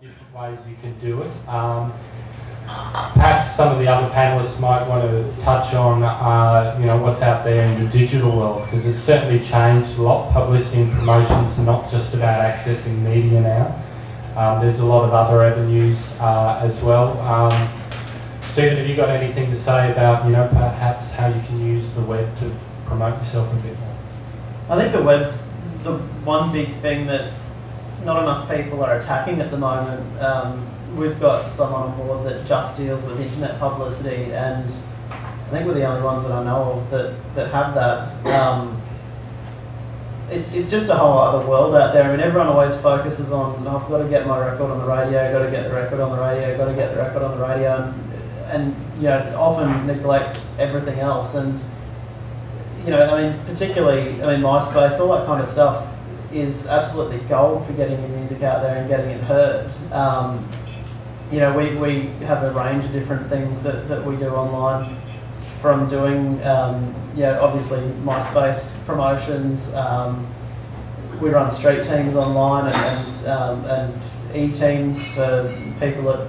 different ways you can do it. Perhaps some of the other panellists might want to touch on, what's out there in the digital world, because it's certainly changed a lot. Publicity and promotions are not just about accessing media now. There's a lot of other avenues as well. Stephen, have you got anything to say about, perhaps how you can use the web to promote yourself a bit more? I think the web's the one big thing that not enough people are attacking at the moment. We've got someone on board that just deals with internet publicity, and I think we're the only ones that I know of that have that. It's just a whole other world out there. I mean, everyone always focuses on, I've got to get my record on the radio, got to get the record on the radio, got to get the record on the radio, and often neglect everything else. And particularly, MySpace, all that kind of stuff is absolutely gold for getting your music out there and getting it heard. We have a range of different things that we do online, from doing, obviously MySpace promotions. We run street teams online and e-teams for people that,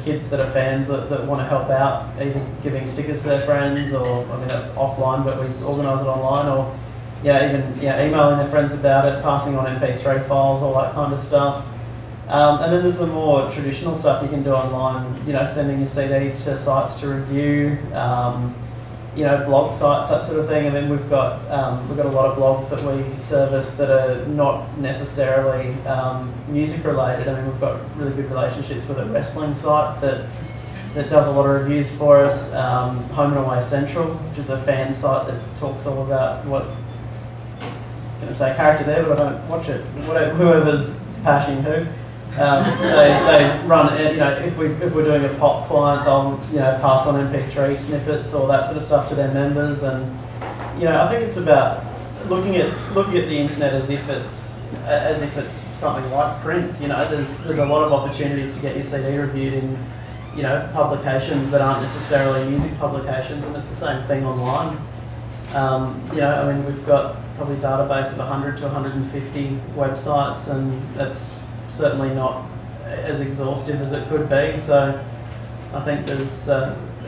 kids that are fans that want to help out, either giving stickers to their friends, or, that's offline, but we organise it online, or even emailing their friends about it, passing on MP3 files, all that kind of stuff. And then there's the more traditional stuff you can do online, sending your CD to sites to review, blog sites, that sort of thing. And then we've got a lot of blogs that we service that are not necessarily music related. We've got really good relationships with a wrestling site that does a lot of reviews for us. Home and Away Central, which is a fan site that talks all about what, I was going to say character there, but I don't watch it. Whoever's pashing who. They run, if we're doing a pop client, they'll pass on MP3 snippets or that sort of stuff to their members. And I think it's about looking at the internet as if it's something like print. There's a lot of opportunities to get your CD reviewed in publications that aren't necessarily music publications, and it's the same thing online. We've got probably a database of 100 to 150 websites, and that's certainly not as exhaustive as it could be. So I think there's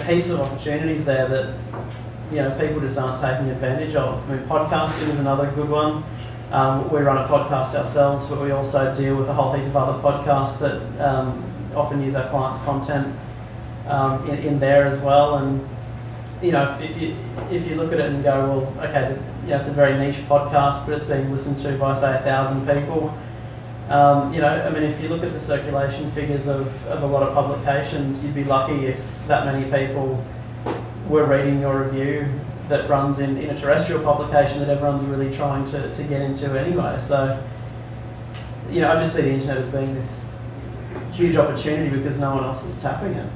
heaps of opportunities there that people just aren't taking advantage of. Podcasting is another good one. We run a podcast ourselves, but we also deal with a whole heap of other podcasts that often use our clients' content in there as well. And if you look at it and go, well, okay, it's a very niche podcast, but it's being listened to by, say, 1,000 people. If you look at the circulation figures of a lot of publications, you'd be lucky if that many people were reading your review that runs in a terrestrial publication that everyone's really trying to get into anyway. So, I just see the internet as being this huge opportunity because no one else is tapping it.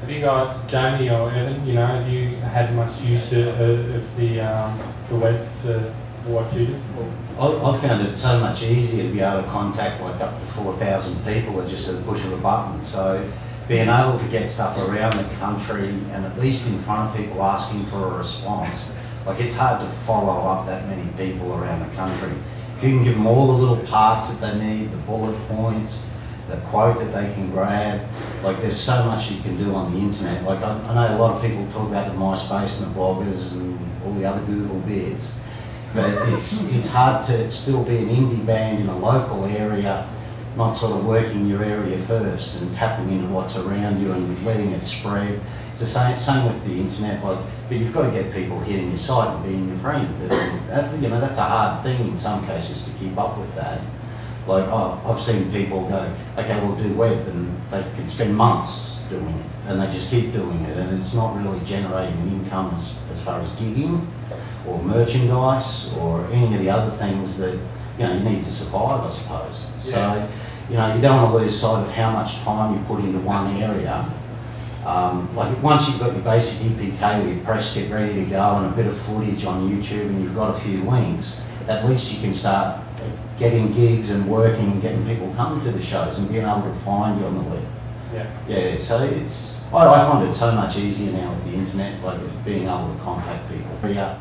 Have you guys, Jamie or Evan, have you had much use of the web for what you do? I found it so much easier to be able to contact like up to 4,000 people at just a push of a button. So being able to get stuff around the country and at least in front of people asking for a response, like it's hard to follow up that many people around the country. If you can give them all the little parts that they need, the bullet points, the quote that they can grab, like there's so much you can do on the internet. Like I know a lot of people talk about the MySpace and the bloggers and all the other Google bits. But it's hard to still be an indie band in a local area, not sort of working your area first and tapping into what's around you and letting it spread. It's the same with the internet. But you've got to get people hitting your site and being your friend. That's a hard thing in some cases to keep up with that. Like I've seen people go, okay, we'll do web, and they can spend months doing it, and they just keep doing it, and it's not really generating an income as far as gigging or merchandise or any of the other things that you need to survive, I suppose. Yeah. So you don't want to lose sight of how much time you put into one area. Like once you've got your basic EPK with your press kit ready to go and a bit of footage on YouTube and you've got a few links, at least you can start getting gigs and working and getting people coming to the shows and being able to find you on the web. Yeah. So I find it so much easier now with the internet, like being able to contact people. Yeah.